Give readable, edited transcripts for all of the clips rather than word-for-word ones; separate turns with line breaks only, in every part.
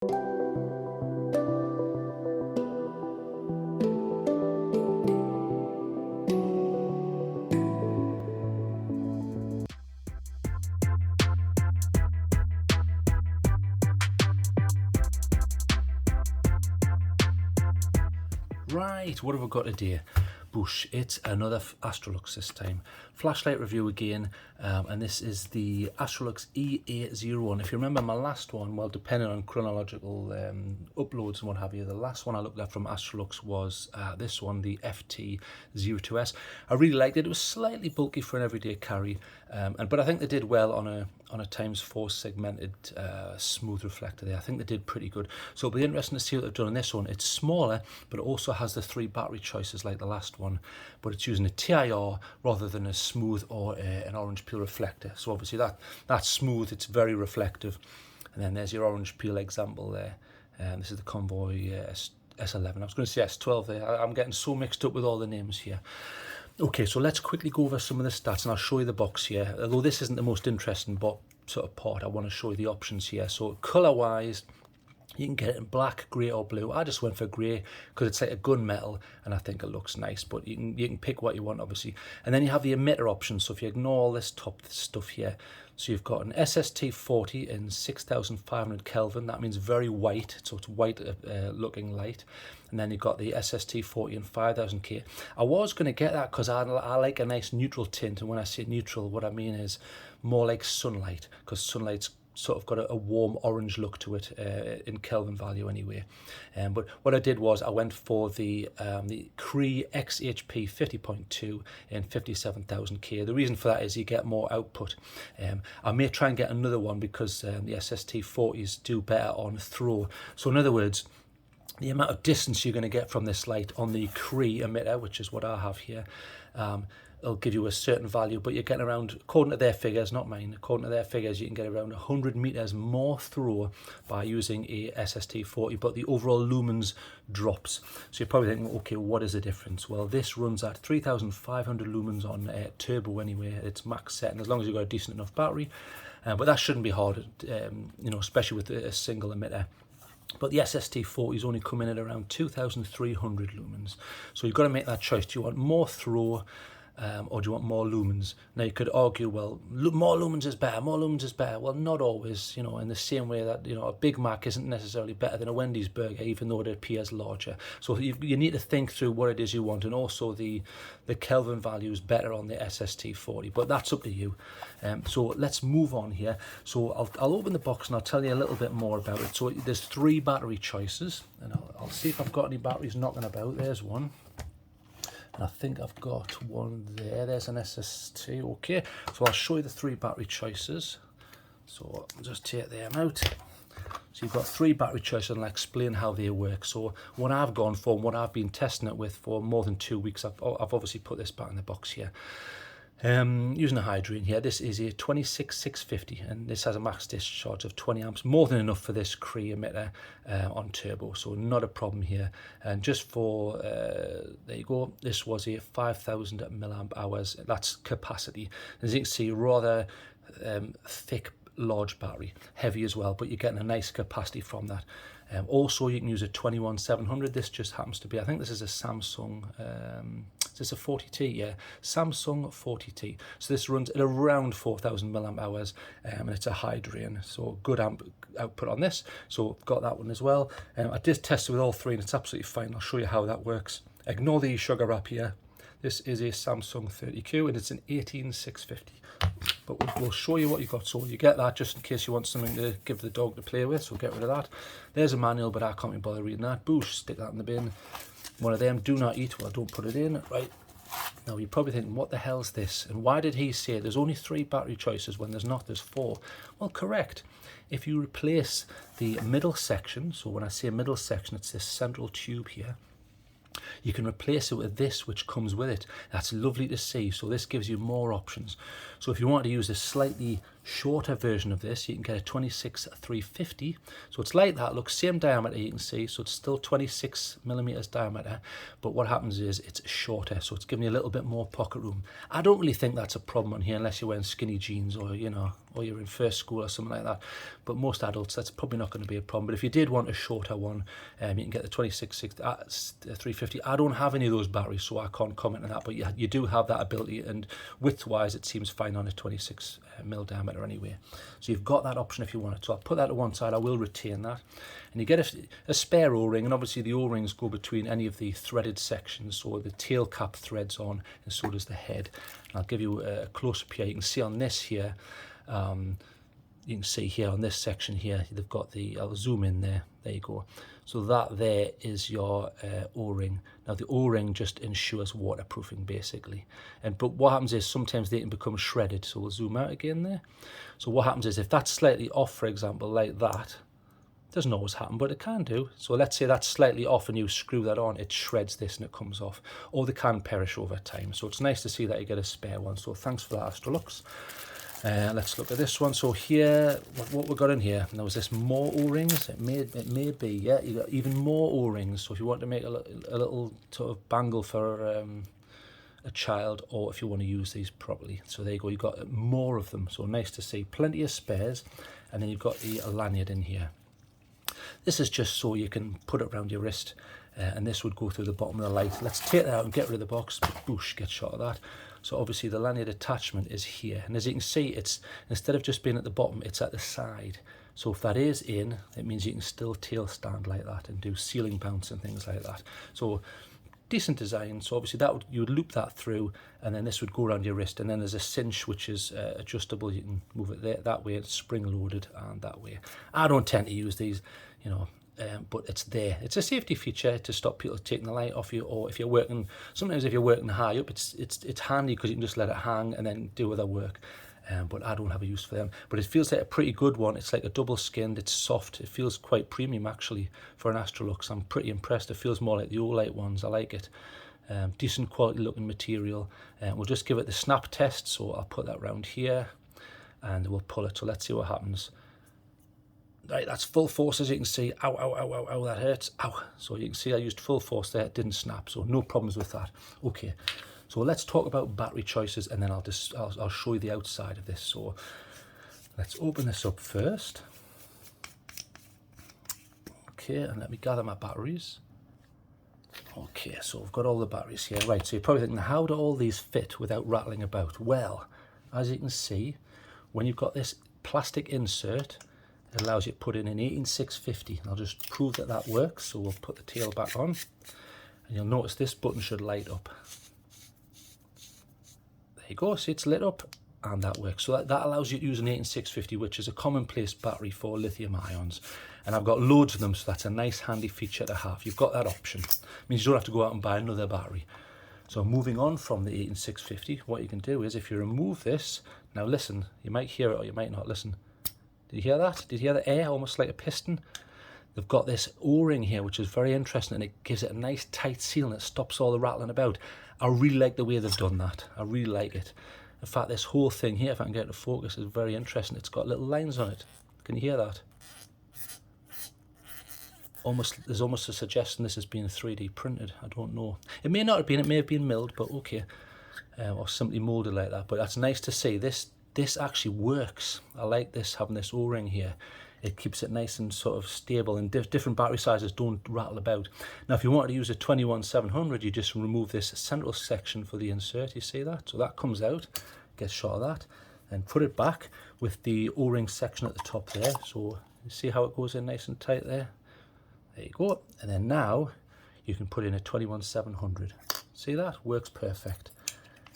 Right, what have we got today? Boosh, it's another Astrolux this time. Flashlight review again, and this is the Astrolux EA01. If you remember my last one, well, depending on chronological uploads and what have you, the last one I looked at from Astrolux was this one, the FT02S. I really liked it. It was slightly bulky for an everyday carry, but I think they did well on a ×4 segmented smooth reflector there. I think they did pretty good. So it'll be interesting to see what they've done on this one. It's smaller, but it also has the 3 battery choices like the last one, but it's using a TIR rather than a smooth or an orange peel reflector. So obviously that's smooth, it's very reflective. And then there's your orange peel example there. This is the Convoy S11. I was going to say S12 there. I'm getting so mixed up with all the names here. Okay, so let's quickly go over some of the stats and I'll show you the box here. Although this isn't the most interesting sort of part, I want to show you the options here. So colour wise, you can get it in black, grey or blue. I just went for grey because it's like a gunmetal and I think it looks nice, but you can pick what you want obviously. And then you have the emitter option. So if you ignore all this top stuff here, so you've got an sst40 in 6500 Kelvin. That means very white, so it's white looking light. And then you've got the sst40 in 5000 K. I was going to get that because I like a nice neutral tint, and when I say neutral, what I mean is more like sunlight, because sunlight's sort of got a warm orange look to it in Kelvin value anyway. But what I did was I went for the Cree xhp50.2 in 57,000 K. The reason for that is you get more output. I may try and get another one because the sst40s do better on throw. So in other words, the amount of distance you're going to get from this light on the Cree emitter, which is what I have here, it'll give you a certain value, but you're getting around, according to their figures, not mine, according to their figures, you can get around 100 meters more throw by using a sst40, but the overall lumens drops. So you're probably thinking, okay, what is the difference? Well, this runs at 3,500 lumens on turbo anyway. It's max setting, as long as you've got a decent enough battery, but that shouldn't be hard, especially with a single emitter. But the sst40 is only coming in at around 2,300 lumens. So you've got to make that choice. Do you want more throw or do you want more lumens? Now you could argue, well, more lumens is better, more lumens is better. Well, not always, in the same way that, a Big Mac isn't necessarily better than a Wendy's burger, even though it appears larger. So you need to think through what it is you want, and also the Kelvin value is better on the sst40, but that's up to you. So let's move on here. So I'll open the box and I'll tell you a little bit more about it. So there's 3 battery choices, and I'll see if I've got any batteries knocking about. There's one. And I think I've got one there. There's an SST. Okay, so I'll show you the 3 battery choices. So I'll just take them out. So you've got 3 battery choices, and I'll explain how they work. So what I've gone for, and what I've been testing it with for more than 2 weeks, I've obviously put this back in the box here. Using a Hydrogen here. This is a 26650, and this has a max discharge of 20 amps, more than enough for this Cree emitter on turbo, so not a problem here. And just for there you go, this was a 5,000 milliamp hours. That's capacity. As you can see, rather thick, large battery, heavy as well, but you're getting a nice capacity from that. Also, you can use a 21700. This just happens to be, I think this is a Samsung. Is this a 40T? Yeah, Samsung 40T. So this runs at around 4,000 milliamp hours, and it's a Hydrogen, so good amp output on this. So I've got that one as well. I did test it with all 3, and it's absolutely fine. I'll show you how that works. Ignore the sugar wrap here. This is a Samsung 30Q, and it's an 18650. But we'll show you what you've got. So you get that just in case you want something to give the dog to play with, so get rid of that. There's a manual, but I can't be bothered reading that. Boosh, stick that in the bin. One of them, do not eat. Well, don't put it in. Right. Now, you're probably thinking, what the hell's this? And why did he say there's only 3 battery choices when there's not? There's 4. Well, correct. If you replace the middle section, so when I say middle section, it's this central tube here, you can replace it with this, which comes with it. That's lovely to see. So this gives you more options. So if you want to use a slightly shorter version of this, you can get a 26-350. So it's like that, looks same diameter, you can see, so it's still 26 millimeters diameter, but what happens is it's shorter, so it's giving you a little bit more pocket room. I don't really think that's a problem on here unless you're wearing skinny jeans, or you know, or you're in first school or something like that. But most adults, that's probably not going to be a problem. But if you did want a shorter one, you can get the 26-350. I don't have any of those batteries, so I can't comment on that, but you do have that ability, and width wise it seems fine on a 26 mil diameter anyway. So you've got that option if you want it. So I'll put that to one side, I will retain that. And you get a spare O-ring, and obviously the O-rings go between any of the threaded sections, so the tail cap threads on, and so does the head. And I'll give you a close-up here. You can see on this here, you can see here on this section here, they've got the, I'll zoom in there, there you go. So that there is your O-ring. Now the O-ring just ensures waterproofing basically. But what happens is sometimes they can become shredded. So we'll zoom out again there. So what happens is if that's slightly off, for example, like that, doesn't always happen, but it can do. So let's say that's slightly off and you screw that on, it shreds this and it comes off. Or they can perish over time. So it's nice to see that you get a spare one. So thanks for that, Astrolux. Let's look at this one. So here, what we got in here, there was this more O-rings. It may be, yeah, you got even more O-rings. So if you want to make a little sort of bangle for a child, or if you want to use these properly. So there you go, you've got more of them. So nice to see, plenty of spares. And then you've got the lanyard in here. This is just so you can put it around your wrist, and this would go through the bottom of the light. Let's take that out and get rid of the box. Boosh, get shot of that. So obviously the lanyard attachment is here, and as you can see, it's instead of just being at the bottom, it's at the side. So if that is in, it means you can still tail stand like that and do ceiling bounce and things like that. So decent design. So obviously that you would loop that through, and then this would go around your wrist, and then there's a cinch which is adjustable. You can move it there, that way, it's spring loaded, and that way. I don't tend to use these, you know, but it's there. It's a safety feature to stop people taking the light off you, or if you're working, sometimes if you're working high up, it's handy because you can just let it hang and then do other work. But I don't have a use for them. But it feels like a pretty good one. It's like a double skinned, it's soft, it feels quite premium actually for an Astrolux. I'm pretty impressed. It feels more like the Olight ones. I like it. Decent quality looking material. We'll just give it the snap test, so I'll put that around here and we'll pull it. So let's see what happens. Right, that's full force, as you can see. Ow, ow, ow, ow, ow, that hurts. Ow. So you can see I used full force there, it didn't snap, so no problems with that. Okay, so let's talk about battery choices, and then I'll show you the outside of this. So let's open this up first. Okay, and let me gather my batteries. Okay, so I've got all the batteries here. Right, so you're probably thinking, how do all these fit without rattling about? Well, as you can see, when you've got this plastic insert, it allows you to put in an 18650. I'll just prove that that works. So we'll put the tail back on, and you'll notice this button should light up. There you go, see it's lit up, and that works. So that allows you to use an 18650, which is a commonplace battery for lithium ions. And I've got loads of them, so that's a nice handy feature to have. You've got that option. It means you don't have to go out and buy another battery. So moving on from the 18650, what you can do is if you remove this, now listen, you might hear it or you might not. Listen. Did you hear that? Did you hear the air, almost like a piston? They've got this O-ring here, which is very interesting, and it gives it a nice tight seal, and it stops all the rattling about. I really like the way they've done that. I really like it. In fact, this whole thing here, if I can get it to focus, is very interesting. It's got little lines on it. Can you hear that? There's almost a suggestion this has been 3D printed. I don't know. It may not have been. It may have been milled, but okay. Or simply molded like that. But that's nice to see. This actually works. I like this, having this O-ring here. It keeps it nice and sort of stable, and different battery sizes don't rattle about. Now if you wanted to use a 21700, you just remove this central section for the insert. You see that? So that comes out, get shot of that, and put it back with the O-ring section at the top there. So you see how it goes in nice and tight there? There you go. And then now you can put in a 21700. See that? Works perfect.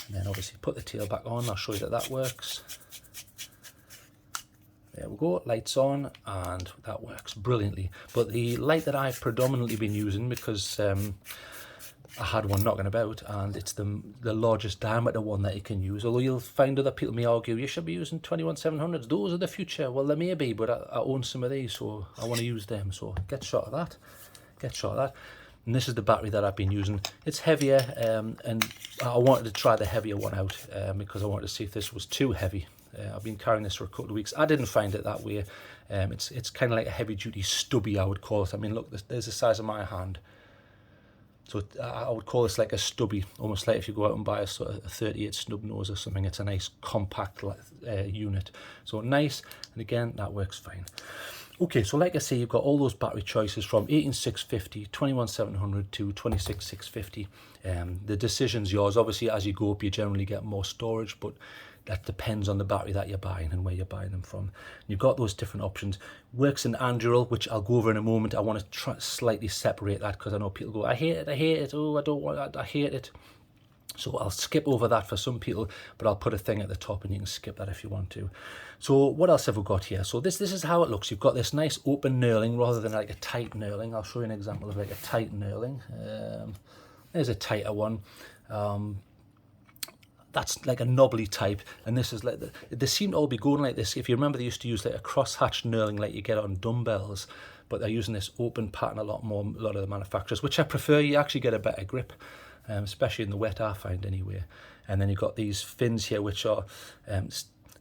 And then obviously put the tail back on. I'll show you that that works. There we go, lights on, and that works brilliantly. But the light that I've predominantly been using, because I had one knocking about, and it's the largest diameter one that you can use. Although you'll find other people may argue, you should be using 21700s, those are the future. Well, they may be, but I own some of these, so I want to use them. So get shot of that, get shot of that. And this is the battery that I've been using. It's heavier, and I wanted to try the heavier one out because I wanted to see if this was too heavy. I've been carrying this for a couple of weeks. I didn't find it that way. It's kind of like a heavy duty stubby, I would call it. I mean, look, there's the size of my hand. So I would call this like a stubby, almost like if you go out and buy a sort of a 38 snub nose or something. It's a nice compact unit. So nice, and again, that works fine. Okay, so like I say, you've got all those battery choices from 18650, 21700 to 26650. The decision's yours. Obviously, as you go up, you generally get more storage, but that depends on the battery that you're buying and where you're buying them from. You've got those different options. Works in Anduril, which I'll go over in a moment. I want to try slightly separate that because I know people go, I hate it, oh, I don't want that, I hate it. So I'll skip over that for some people, but I'll put a thing at the top and you can skip that if you want to. So what else have we got here? So this is how it looks. You've got this nice open knurling rather than like a tight knurling. I'll show you an example of like a tight knurling. There's a tighter one. That's like a knobbly type, and this is like they seem to all be going like this. If you remember, they used to use like a crosshatch knurling like you get on dumbbells, but they're using this open pattern a lot of the manufacturers, which I prefer. You actually get a better grip, especially in the wet, I find anyway. And then you've got these fins here, which are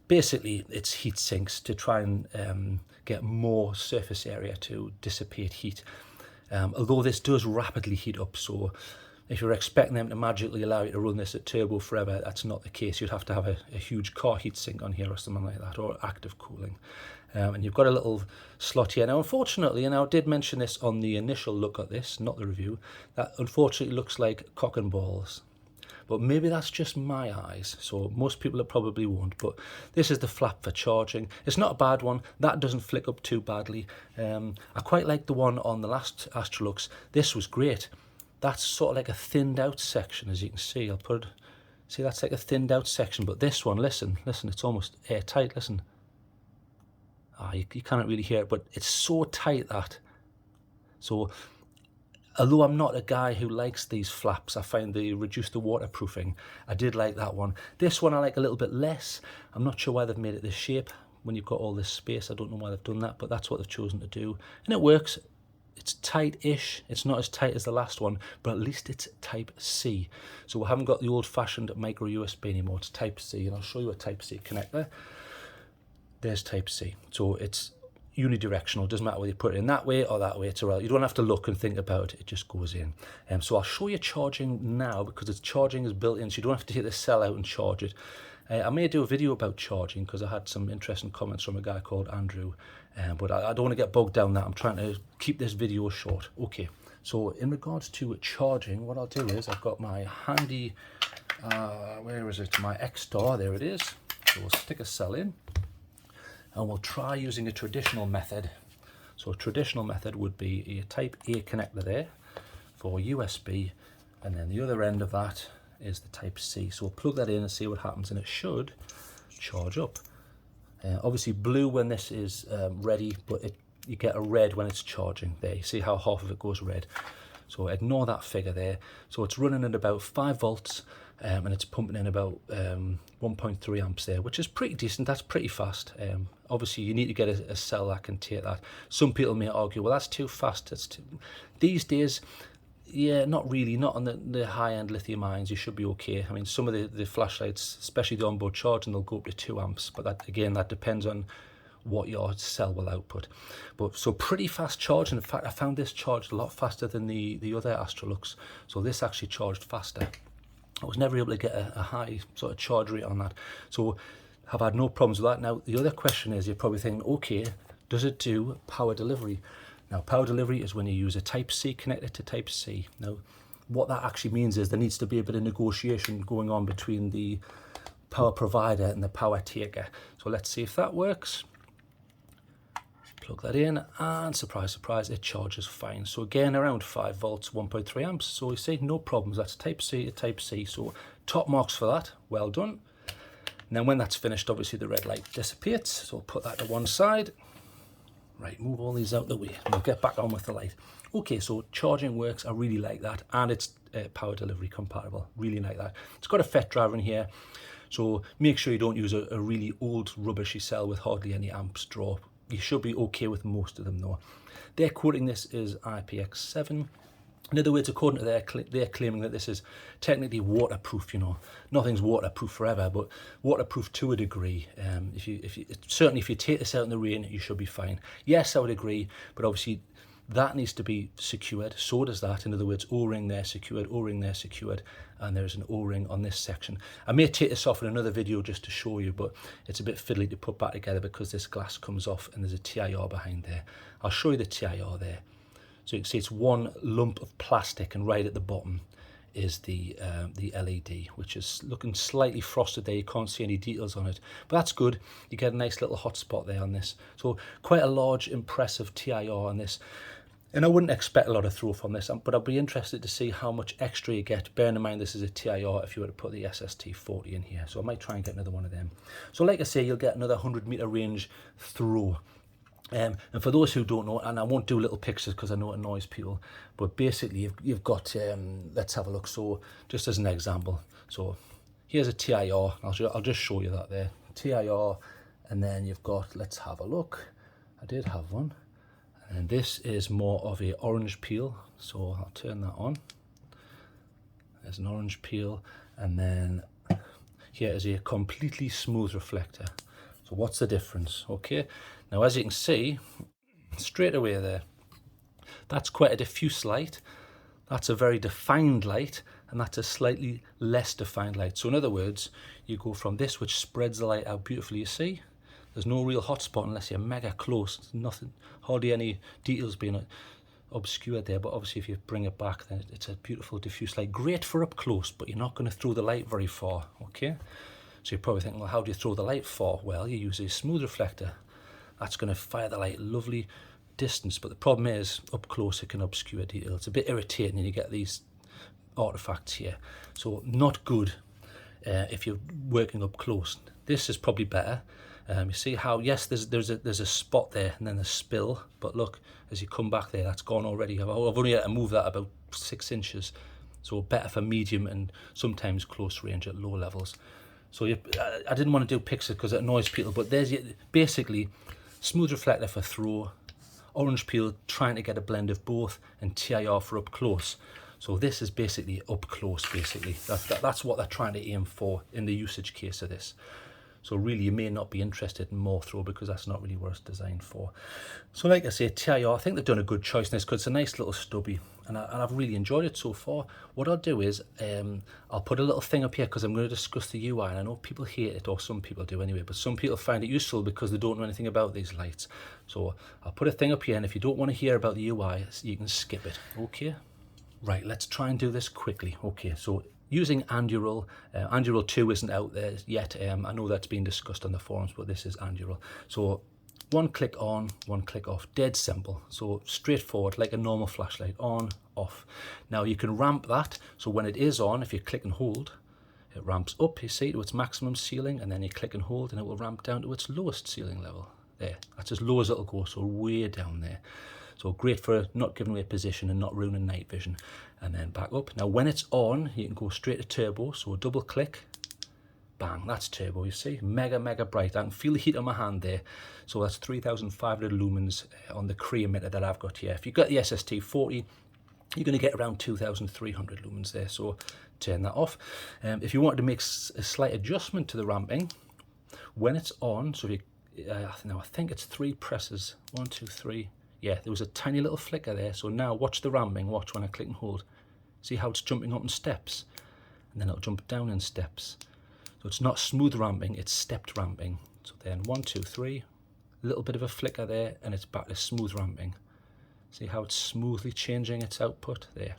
basically it's heat sinks to try and get more surface area to dissipate heat. Although this does rapidly heat up, so if you're expecting them to magically allow you to run this at turbo forever, that's not the case. You'd have to have a huge car heat sink on here or something like that, or active cooling. And you've got a little slot here. Now, unfortunately, and I did mention this on the initial look at this, not the review, that unfortunately looks like cock and balls. But maybe that's just my eyes, so most people it probably won't. But this is the flap for charging. It's not a bad one. That doesn't flick up too badly. I quite like the one on the last Astrolux. This was great. That's sort of like a thinned out section, as you can see. See, that's like a thinned out section, but this one, listen, it's almost airtight, listen. You cannot really hear it, but it's so tight that. So, although I'm not a guy who likes these flaps, I find they reduce the waterproofing. I did like that one. This one I like a little bit less. I'm not sure why they've made it this shape when you've got all this space. I don't know why they've done that, but that's what they've chosen to do. And it works. It's tight-ish. It's not as tight as the last one, but at least it's Type C. So we haven't got the old-fashioned micro USB anymore. It's Type C, and I'll show you a Type C connector. There's Type C. So it's unidirectional. It doesn't matter whether you put it in that way or that way. It's irrelevant. You don't have to look and think about it. It just goes in. So I'll show you charging now because its charging is built in, so you don't have to take the cell out and charge it. I may do a video about charging because I had some interesting comments from a guy called Andrew, but I don't want to get bogged down that. I'm trying to keep this video short. Okay, so in regards to charging, what I'll do is I've got my handy, where is it? My X-Star, there it is. So we'll stick a cell in and we'll try using a traditional method. So a traditional method would be a Type A connector there for USB, and then the other end of that is the Type C. So we'll plug that in and see what happens, and it should charge up. Obviously blue when this is ready, but you get a red when it's charging. There, you see how half of it goes red. So ignore that figure there. So it's running at about 5 volts and it's pumping in about 1.3 amps there, which is pretty decent. That's pretty fast. Obviously you need to get a cell that can take that. Some people may argue, well, that's too fast. These days, yeah, not really, not on the high-end lithium ions. You should be okay. I mean, some of the flashlights, especially the onboard charging, they'll go up to 2 amps, but that, again, that depends on what your cell will output. But so pretty fast charging. In fact, I found this charged a lot faster than the other Astrolux. So this actually charged faster. I was never able to get a high sort of charge rate on that. So I've had no problems with that. Now, the other question is, you're probably thinking, okay, does it do power delivery? Now, power delivery is when you use a Type C connector to Type C. Now, what that actually means is there needs to be a bit of negotiation going on between the power provider and the power taker. So let's see if that works. Plug that in, and surprise, surprise, it charges fine. So again, around 5 volts, 1.3 amps. So we see no problems. That's Type C to Type C. So top marks for that. Well done. Now, when that's finished, obviously the red light dissipates. So we'll put that to one side. Right, move all these out the way and we'll get back on with the light. Okay, so charging works. I really like that, and it's power delivery compatible. Really like that. It's got a FET driver in here, so make sure you don't use a really old rubbishy cell with hardly any amps draw. You should be okay with most of them though. Their coating this is IPX7. In other words, according to they're claiming that this is technically waterproof. You know, nothing's waterproof forever, but waterproof to a degree. Certainly if you take this out in the rain, you should be fine. Yes, I would agree, but obviously that needs to be secured. So does that. In other words, O-ring there secured, O-ring there secured, and there's an O-ring on this section. I may take this off in another video just to show you, but it's a bit fiddly to put back together because this glass comes off and there's a TIR behind there. I'll show you the TIR there. So you can see it's one lump of plastic, and right at the bottom is the LED, which is looking slightly frosted there. You can't see any details on it, but that's good. You get a nice little hot spot there on this. So quite a large, impressive TIR on this. And I wouldn't expect a lot of throw from this, but I'd be interested to see how much extra you get. Bearing in mind this is a TIR if you were to put the sst40 in here. So I might try and get another one of them. So like I say, you'll get another 100-meter range throw. And for those who don't know, and I won't do little pictures because I know it annoys people, but basically you've got, let's have a look. So just as an example, so here's a TIR. I'll just show you that there. TIR, and then you've got, let's have a look. I did have one. And this is more of a orange peel. So I'll turn that on. There's an orange peel. And then here is a completely smooth reflector. So what's the difference? Okay. Now, as you can see, straight away there, that's quite a diffuse light. That's a very defined light, and that's a slightly less defined light. So in other words, you go from this, which spreads the light out beautifully, you see? There's no real hot spot unless you're mega close. There's nothing, hardly any details being obscured there, but obviously if you bring it back, then it's a beautiful diffuse light. Great for up close, but you're not going to throw the light very far, okay? So you're probably thinking, well, how do you throw the light far? Well, you use a smooth reflector. That's going to fire the light lovely distance, but the problem is up close it can obscure detail. It's a bit irritating and you get these artifacts here. So not good if you're working up close. This is probably better. You see how, yes, there's a spot there and then a spill, but look, as you come back there, that's gone already. I've only had to move that about 6 inches. So better for medium and sometimes close range at low levels. So I didn't want to do pictures because it annoys people, but there's basically smooth reflector for throw, orange peel trying to get a blend of both, and TIR for up close. So this is basically up close, basically. That's what they're trying to aim for in the usage case of this. So really, you may not be interested in more throw because that's not really what it's designed for. So like I say, TIR, I think they've done a good choice in this because it's a nice little stubby, and I've really enjoyed it so far. What I'll do is I'll put a little thing up here because I'm going to discuss the UI, and I know people hate it, or some people do anyway, but some people find it useful because they don't know anything about these lights. So I'll put a thing up here, and if you don't want to hear about the UI, you can skip it, okay? Right, let's try and do this quickly. Okay, so using Anduril, Anduril 2 isn't out there yet. I know that's been discussed on the forums, but this is Anduril. So one click on, one click off, dead simple. So straightforward, like a normal flashlight, on, off. Now you can ramp that, so when it is on, if you click and hold, it ramps up, you see, to its maximum ceiling, and then you click and hold and it will ramp down to its lowest ceiling level. There, that's as low as it'll go, so way down there. So great for not giving away position and not ruining night vision. And then back up. Now when it's on, you can go straight to turbo. So double click, bang, that's turbo, you see. Mega, mega bright. I can feel the heat on my hand there. So that's 3,500 lumens on the Cree emitter that I've got here. If you've got the sst40, you're going to get around 2,300 lumens there. So turn that off. If you wanted to make a slight adjustment to the ramping, when it's on, so if you, now I think it's 3 presses, 1, 2, 3. Yeah, there was a tiny little flicker there. So now watch the ramping, watch when I click and hold. See how it's jumping up in steps? And then it'll jump down in steps. So it's not smooth ramping, it's stepped ramping. So then 1, 2, 3, a little bit of a flicker there, and it's back to smooth ramping. See how it's smoothly changing its output there.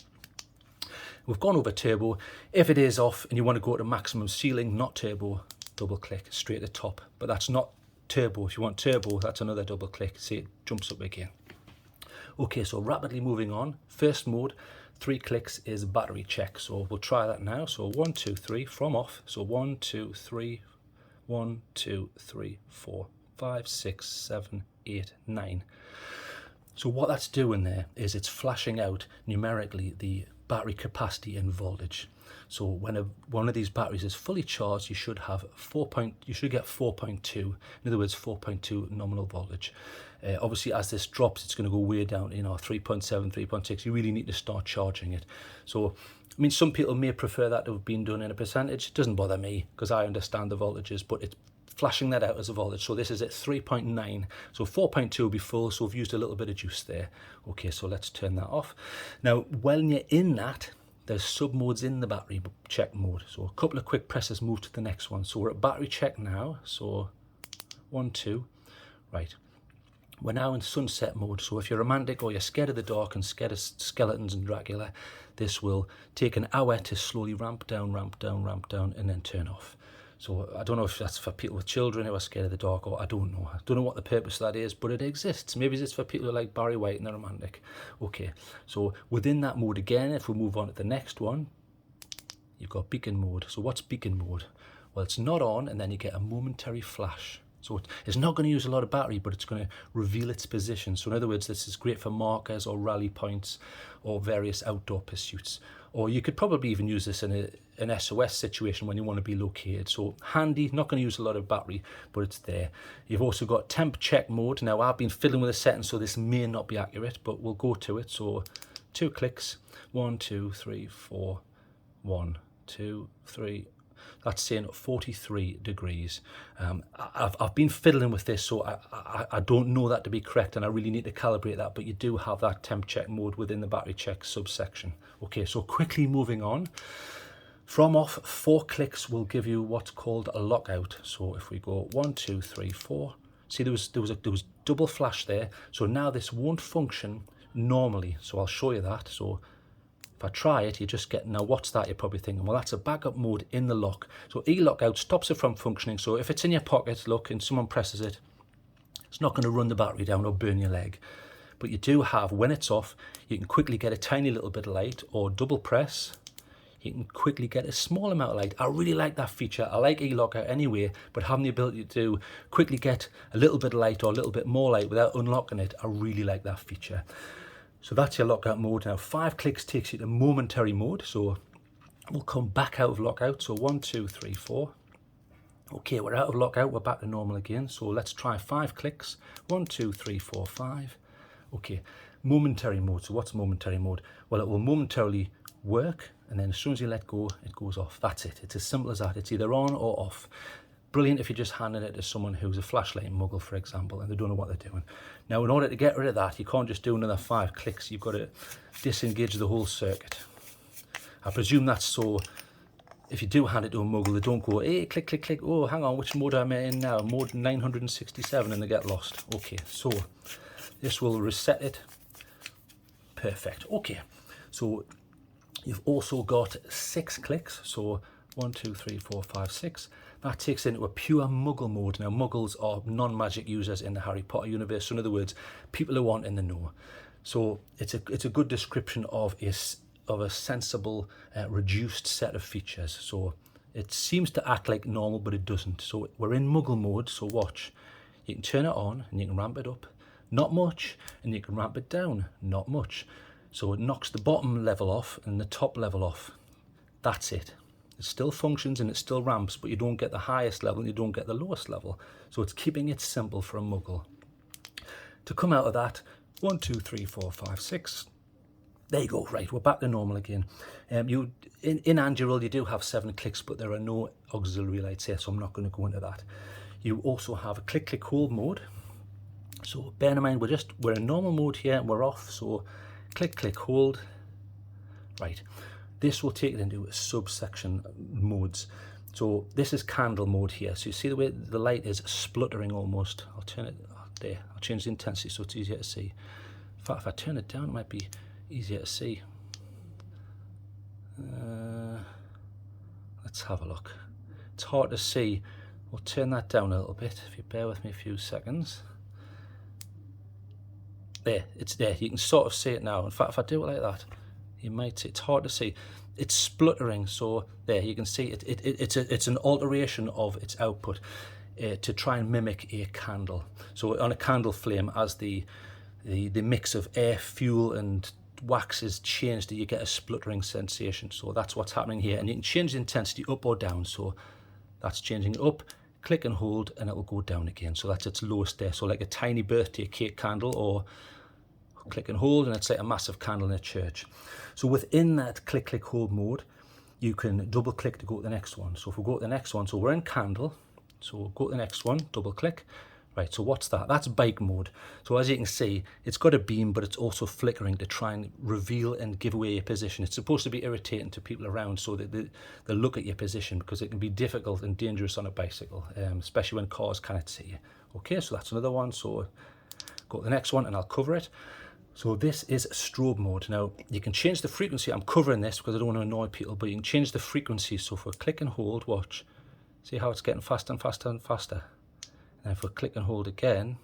We've gone over turbo. If it is off and you want to go to maximum ceiling, not turbo, double click straight to top. But that's not turbo. If you want turbo, that's another double click. See, it jumps up again. Okay, so rapidly moving on. First mode, 3 clicks is battery check. So we'll try that now. So 1, 2, 3 from off. So 1, 2, 3, 1, 2, 3, 4, 5, 6, 7, 8, 9. So what that's doing there is it's flashing out numerically the battery capacity and voltage. So when one of these batteries is fully charged, you should have you should get 4.2. In other words, 4.2 nominal voltage. Obviously, as this drops, it's going to go way down, 3.7, 3.6. You really need to start charging it. So, I mean, some people may prefer that to have been done in a percentage. It doesn't bother me because I understand the voltages, but it's flashing that out as a voltage. So this is at 3.9. So 4.2 will be full. So I've used a little bit of juice there. Okay, so let's turn that off. Now, when you're in that, there's sub modes in the battery check mode. So a couple of quick presses move to the next one. So we're at battery check now. So 1, 2, right. We're now in sunset mode. So if you're romantic or you're scared of the dark and scared of skeletons and Dracula, this will take an hour to slowly ramp down, and then turn off. So I don't know if that's for people with children who are scared of the dark, or I don't know. I don't know what the purpose of that is, but it exists. Maybe it's for people who like Barry White and they're romantic. Okay, so within that mode again, if we move on to the next one, you've got beacon mode. So what's beacon mode? Well, it's not on, and then you get a momentary flash. So it's not going to use a lot of battery, but it's going to reveal its position. So in other words, this is great for markers or rally points or various outdoor pursuits. Or you could probably even use this in an SOS situation when you want to be located. So handy, not going to use a lot of battery, but it's there. You've also got temp check mode. Now I've been fiddling with the settings, so this may not be accurate, but we'll go to it. So 2 clicks, 1, 2, 3, 4, 1, 2, 3. That's saying 43 degrees. I've been fiddling with this, so I don't know that to be correct, and I really need to calibrate that, but you do have that temp check mode within the battery check subsection. Okay, so quickly moving on. From off, 4 clicks will give you what's called a lockout. So if we go 1, 2, 3, 4, see there was double flash there. So now this won't function normally. So I'll show you that. So if I try it, you just get, now what's that? You're probably thinking, well, that's a backup mode in the lock. So E-lockout stops it from functioning. So if it's in your pocket, look, and someone presses it, it's not going to run the battery down or burn your leg. But you do have, when it's off, you can quickly get a tiny little bit of light, or double press, you can quickly get a small amount of light. I really like that feature. I like E-lockout anyway, but having the ability to quickly get a little bit of light or a little bit more light without unlocking it, I really like that feature. So that's your lockout mode. Now 5 clicks takes you to momentary mode. So we'll come back out of lockout. So 1, 2, 3, 4. Okay, we're out of lockout. We're back to normal again. So let's try 5 clicks. 1, 2, 3, 4, 5. Okay, momentary mode. So what's momentary mode? Well, it will momentarily work, and then as soon as you let go, it goes off. That's it. It's as simple as that. It's either on or off. Brilliant if you're just handing it to someone who's a flashlight muggle, for example, and they don't know what they're doing. Now, in order to get rid of that, you can't just do another 5 clicks. You've got to disengage the whole circuit. I presume that's so if you do hand it to a muggle, they don't go, hey, click, click, click. Oh, hang on, which mode am I in now? Mode 967, and they get lost. Okay, so this will reset it. Perfect. Okay, so you've also got 6 clicks. So 1, 2, 3, 4, 5, 6. That takes into a pure muggle mode. Now, muggles are non-magic users in the Harry Potter universe. So in other words, people who aren't in the know. So it's a good description of a sensible, reduced set of features. So it seems to act like normal, but it doesn't. So we're in muggle mode. So watch. You can turn it on and you can ramp it up. Not much. And you can ramp it down. Not much. So it knocks the bottom level off and the top level off. That's it. It still functions and it still ramps, but you don't get the highest level and you don't get the lowest level. So it's keeping it simple for a muggle. To come out of that, 1, 2, 3, 4, 5, 6. There you go. Right, we're back to normal again. In Anduril, you do have 7 clicks, but there are no auxiliary lights here, so I'm not going to go into that. You also have a click, click, hold mode. So bear in mind, we're in normal mode here and we're off. So click, click, hold. Right. This will take it into subsection modes. So this is candle mode here. So you see the way the light is spluttering almost. I'll turn it there. I'll change the intensity so it's easier to see. In fact, if I turn it down, it might be easier to see. Let's have a look. It's hard to see. We'll turn that down a little bit. If you bear with me a few seconds. There, it's there. You can sort of see it now. In fact, if I do it like that, you might see, it's hard to see. It's spluttering, so there you can see it. It's an alteration of its output to try and mimic a candle. So on a candle flame, as the mix of air, fuel, and wax is changed, you get a spluttering sensation. So that's what's happening here. And you can change the intensity up or down. So that's changing it up, click and hold, and it will go down again. So that's its lowest there. So like a tiny birthday cake candle, or click and hold, and it's like a massive candle in a church. So within that click, click, hold mode, you can double click to go to the next one. So if we go to the next one, so we're in candle, so we'll go to the next one, double click. Right, so what's that? That's bike mode. So as you can see, it's got a beam, but it's also flickering to try and reveal and give away your position. It's supposed to be irritating to people around, so that they look at your position, because it can be difficult and dangerous on a bicycle, especially when cars cannot see you. Okay, so that's another one. So go to the next one and I'll cover it. So this is strobe mode. Now you can change the frequency. I'm covering this because I don't want to annoy people, but you can change the frequency. So if we click and hold, watch, see how it's getting faster and faster and faster. And if we click and hold again,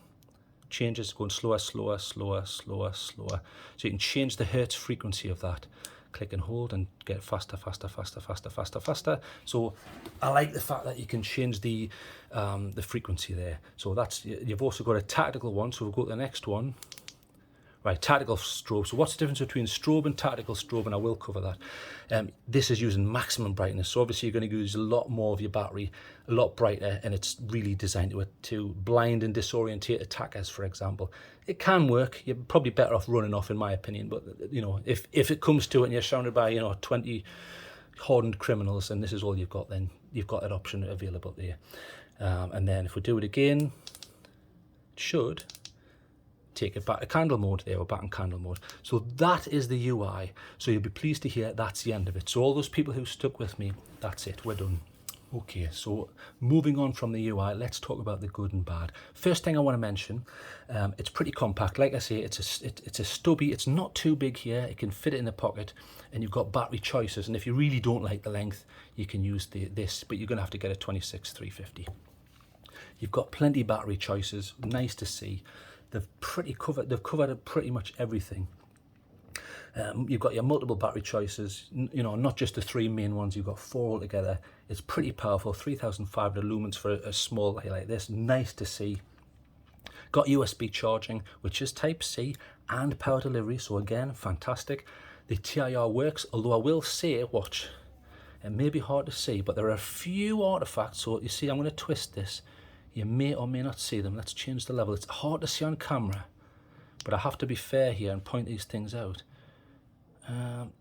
changes, going slower, slower, slower, slower, slower. So you can change the hertz frequency of that. Click and hold and get faster, faster, faster, faster, faster, faster. So I like the fact that you can change the frequency there. So that's, you've also got a tactical one. So we'll go to the next one. Right, tactical strobe. So what's the difference between strobe and tactical strobe? And I will cover that. This is using maximum brightness. So obviously you're going to use a lot more of your battery, a lot brighter, and it's really designed to blind and disorientate attackers, for example. It can work. You're probably better off running off, in my opinion. But, you know, if it comes to it and you're surrounded by, you know, 20 hardened criminals and this is all you've got, then you've got that option available there. And then if we do it again, it should take it back to candle mode. There, we're back in candle mode. So that is the UI. So you'll be pleased to hear that's the end of it. So all those people who stuck with me, that's it, we're done. Okay, so moving on from the UI, let's talk about the good and bad. First thing I want to mention, it's pretty compact. Like I say, it's a stubby. It's not too big here. It can fit it in the pocket, and you've got battery choices. And if you really don't like the length, you can use this, but you're going to have to get a 26-350. You've got plenty of battery choices. Nice to see. They've covered pretty much everything. You've got your multiple battery choices, you know, not just the 3 main ones, you've got 4 altogether. It's pretty powerful, 3,500 lumens for a small light like this. Nice to see. Got USB charging, which is Type-C, and power delivery, so again, fantastic. The TIR works, although I will say, watch, it may be hard to see, but there are a few artifacts. So you see, I'm going to twist this. You may or may not see them. Let's change the level. It's hard to see on camera, but I have to be fair here and point these things out.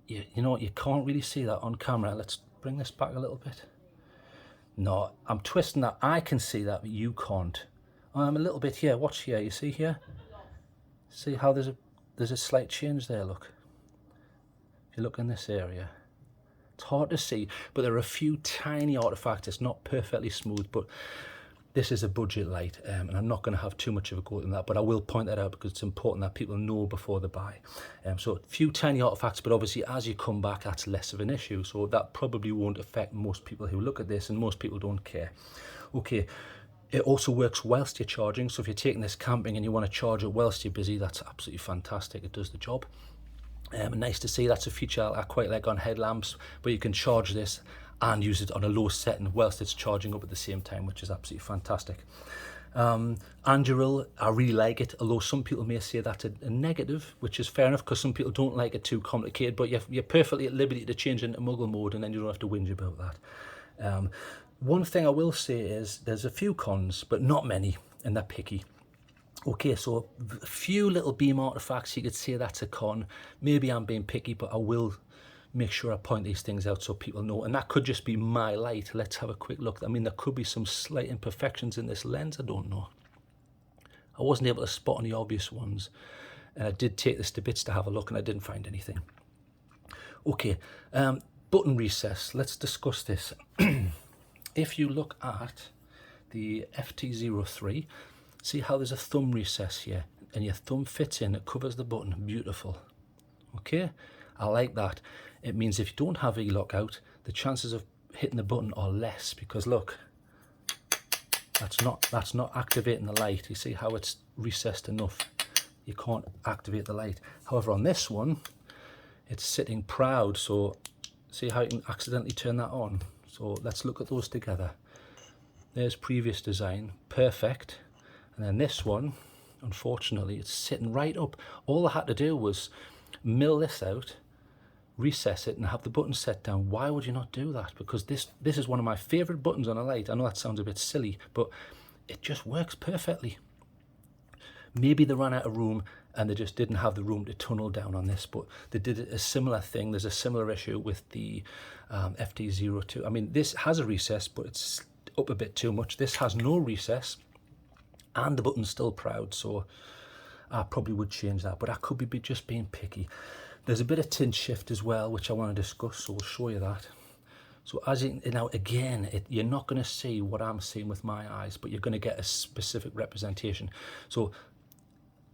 You know what, you can't really see that on camera. Let's bring this back a little bit. No, I'm twisting that. I can see that, but you can't. I'm a little bit here. Watch here. You see here? See how there's a slight change there, look. If you look in this area. It's hard to see, but there are a few tiny artifacts. It's not perfectly smooth, but this is a budget light, and I'm not going to have too much of a go at that, but I will point that out because it's important that people know before they buy. So a few tiny artifacts, but obviously as you come back, that's less of an issue. So that probably won't affect most people who look at this, and most people don't care. Okay, it also works whilst you're charging. So if you're taking this camping and you want to charge it whilst you're busy, that's absolutely fantastic. It does the job. Nice to see. That's a feature I quite like on headlamps, but you can charge this and use it on a low setting whilst it's charging up at the same time, which is absolutely fantastic. Anduril, I really like it, although some people may say that's a negative, which is fair enough because some people don't like it too complicated, but you're perfectly at liberty to change into muggle mode and then you don't have to whinge about that. One thing I will say is there's a few cons, but not many, and they're picky. Okay, so a few little beam artifacts, you could say that's a con. Maybe I'm being picky, but I will make sure I point these things out so people know. And that could just be my light. Let's have a quick look. I mean, there could be some slight imperfections in this lens. I don't know. I wasn't able to spot any obvious ones. And I did take this to bits to have a look and I didn't find anything. Okay, button recess. Let's discuss this. If you look at the FT03, see how there's a thumb recess here and your thumb fits in, it covers the button. Beautiful. Okay, I like that. It means if you don't have E-lock out, the chances of hitting the button are less because look, that's not activating the light. You see how it's recessed enough, you can't activate the light. However, on this one, it's sitting proud, so see how you can accidentally turn that on. So let's look at those together. There's previous design, perfect. And then this one, unfortunately, it's sitting right up. All I had to do was mill this out, recess it and have the button set down. Why would you not do that? Because this is one of my favorite buttons on a light. I know that sounds a bit silly, but it just works perfectly. Maybe they ran out of room and they just didn't have the room to tunnel down on this, but they did a similar thing. There's a similar issue with the FD02. I mean, this has a recess, but it's up a bit too much. This has no recess and the button's still proud, so I probably would change that, but I could be just being picky. There's a bit of tint shift as well, which I want to discuss, so we'll show you that. So as you now, again, you're not going to see what I'm seeing with my eyes, but you're going to get a specific representation. So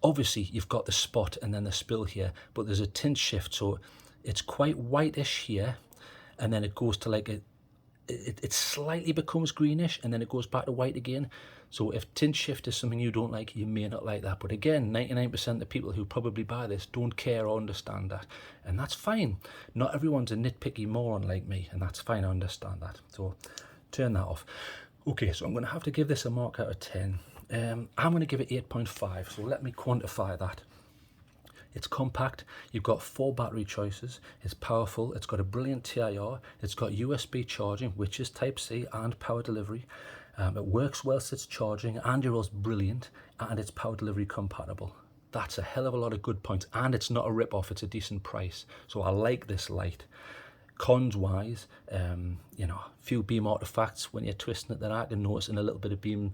obviously you've got the spot and then the spill here, but there's a tint shift, so it's quite whitish here, and then it goes to like it slightly becomes greenish, and then it goes back to white again. So if tint shift is something you don't like, you may not like that. But again, 99% of the people who probably buy this don't care or understand that, and that's fine. Not everyone's a nitpicky moron like me, and that's fine, I understand that. So turn that off. Okay, so I'm going to have to give this a mark out of 10. I'm going to give it 8.5, so let me quantify that. It's compact, you've got 4 battery choices, it's powerful, it's got a brilliant TIR, it's got USB charging, which is Type-C, and power delivery. It works whilst it's charging, and Euro's brilliant, and it's power delivery compatible. That's a hell of a lot of good points, and it's not a rip-off, it's a decent price. So I like this light. Cons wise, you know, few beam artifacts when you're twisting it that I can notice, and a little bit of beam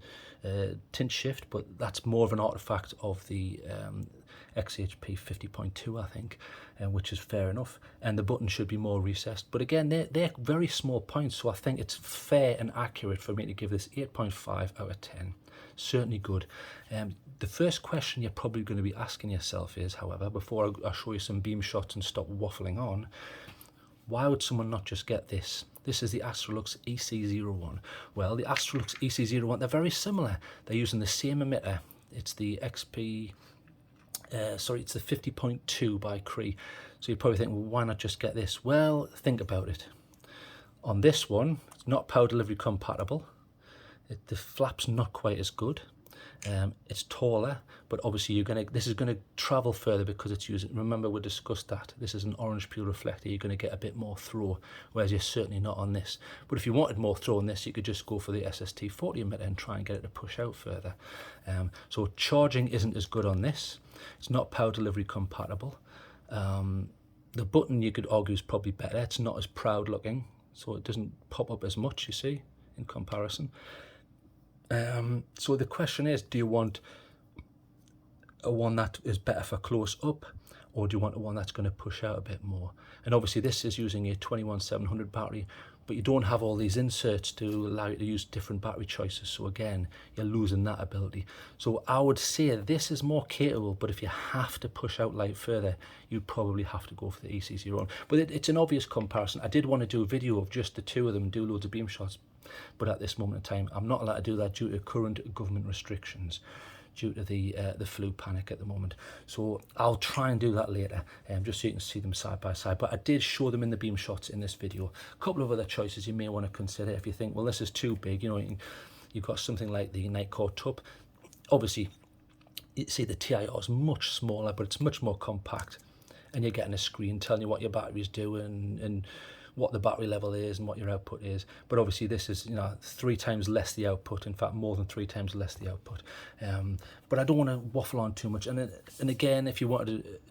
tint shift, but that's more of an artifact of the xhp50.2, I think, which is fair enough, and the button should be more recessed. But again, they're very small points, so I think it's fair and accurate for me to give this 8.5 out of 10. Certainly good. The first question you're probably going to be asking yourself is, however, before I show you some beam shots and stop waffling on, why would someone not just get this? This is the Astrolux EC01. Well, the Astrolux EC01, they're very similar. They're using the same emitter. It's the it's the 50.2 by Cree. So you probably think, well, why not just get this? Well, think about it. On this one, it's not power delivery compatible. The flap's not quite as good. It's taller, but obviously this is going to travel further because it's using, remember we discussed that, this is an orange peel reflector, you're going to get a bit more throw, whereas you're certainly not on this. But if you wanted more throw on this, you could just go for the sst40 emitter and try and get it to push out further. So charging isn't as good on this, it's not power delivery compatible. The button, you could argue, is probably better, it's not as proud looking, so it doesn't pop up as much, you see, in comparison. So the question is, do you want a one that is better for close up, or do you want a one that's going to push out a bit more? And obviously this is using a 21700 battery, but you don't have all these inserts to allow you to use different battery choices, so again you're losing that ability. So I would say this is more capable, but if you have to push out light further, you probably have to go for the EC01. But it's an obvious comparison. I did want to do a video of just the two of them and do loads of beam shots, but at this moment in time I'm not allowed to do that due to current government restrictions, due to the flu panic at the moment. So I'll try and do that later, just so you can see them side by side. But I did show them in the beam shots in this video. A couple of other choices you may want to consider if you think, well, this is too big. You know, you've got something like the Nightcore Tub. Obviously, you see the TIR is much smaller, but it's much more compact, and you're getting a screen telling you what your battery's doing and what the battery level is and what your output is. But obviously this is, you know, 3 times less the output, in fact more than 3 times less the output. But I don't want to waffle on too much, and again, if you wanted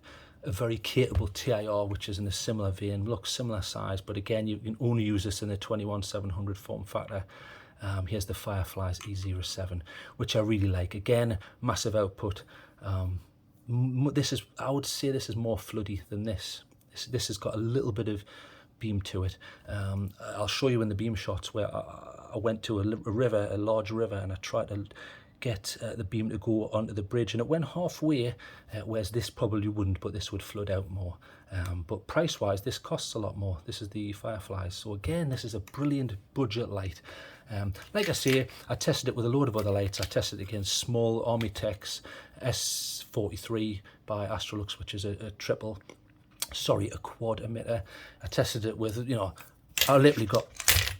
a very capable TIR which is in a similar vein, looks similar size, but again you can only use this in the 21700 form factor. Here's the Fireflies E07, which I really like. Again, massive output. This is, I would say this is more floody than this. This has got a little bit of beam to it. I'll show you in the beam shots where I went to a large river, and I tried to get the beam to go onto the bridge, and it went halfway, whereas this probably wouldn't, but this would flood out more. But price wise, this costs a lot more. This is the Fireflies, so again this is a brilliant budget light. Like I say, I tested it with a load of other lights. I tested it against small Armitex S43 by Astrolux, which is a quad emitter. I tested it with, you know, I literally got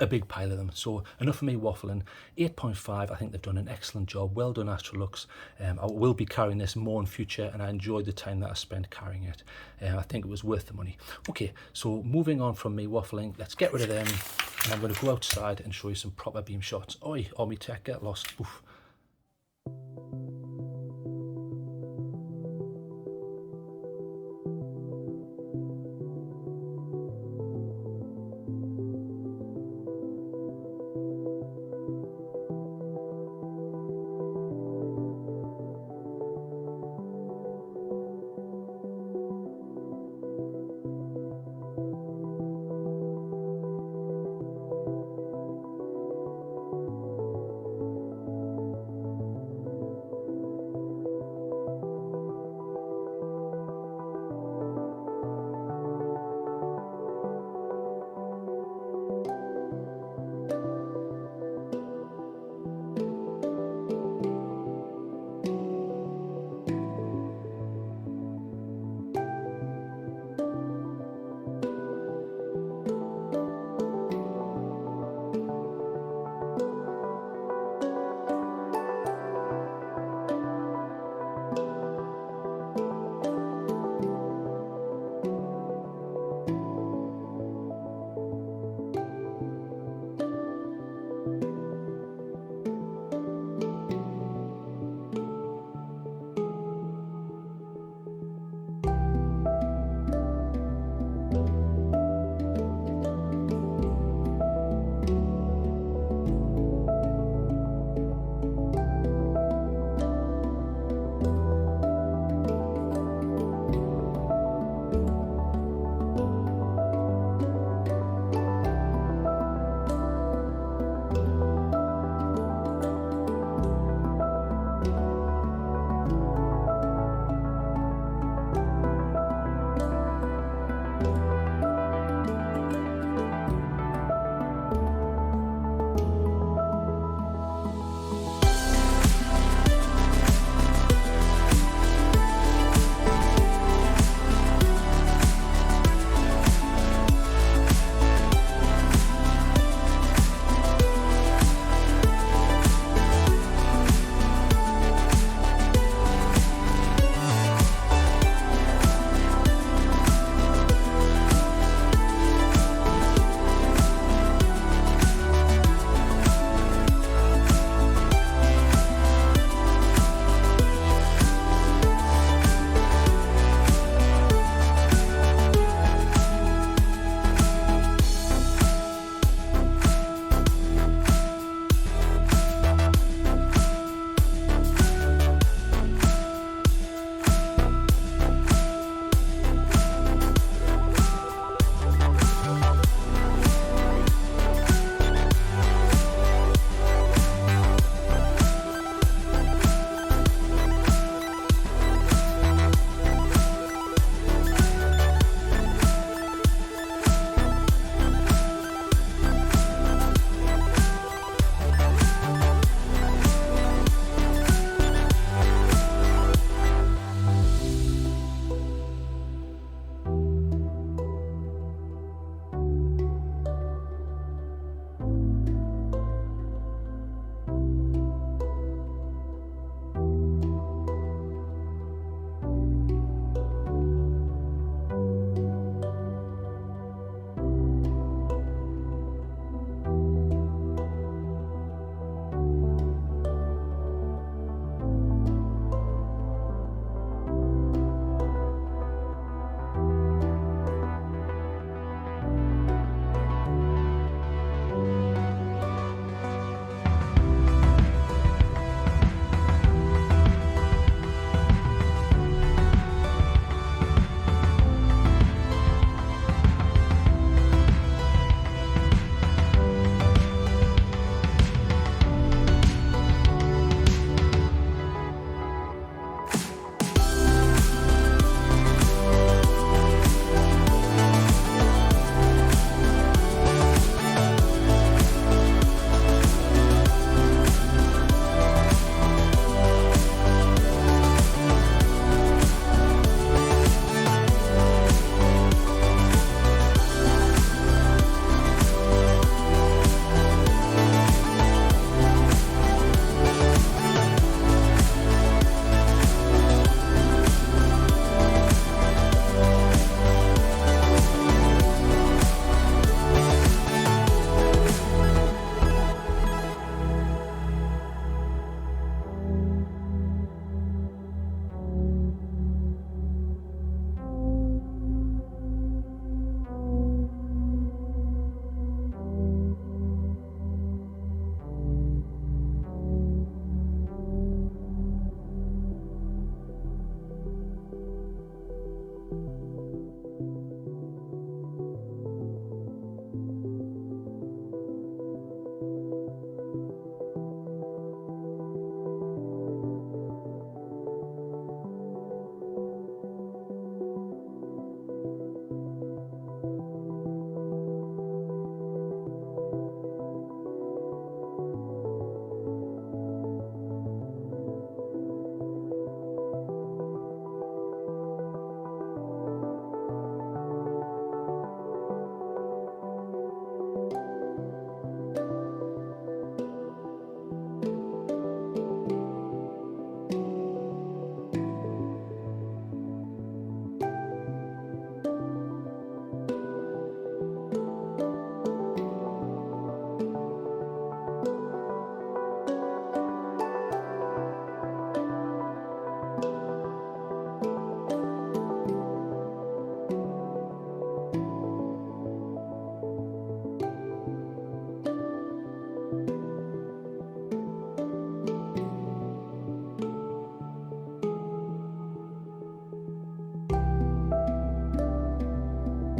a big pile of them. So enough of me waffling. 8.5, I think they've done an excellent job. Well done, Astrolux. I will be carrying this more in future, and I enjoyed the time that I spent carrying it. I think it was worth the money. Okay, so moving on from me waffling, let's get rid of them, and I'm going to go outside and show you some proper beam shots. Oi, all my tech get lost. Oof.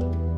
you.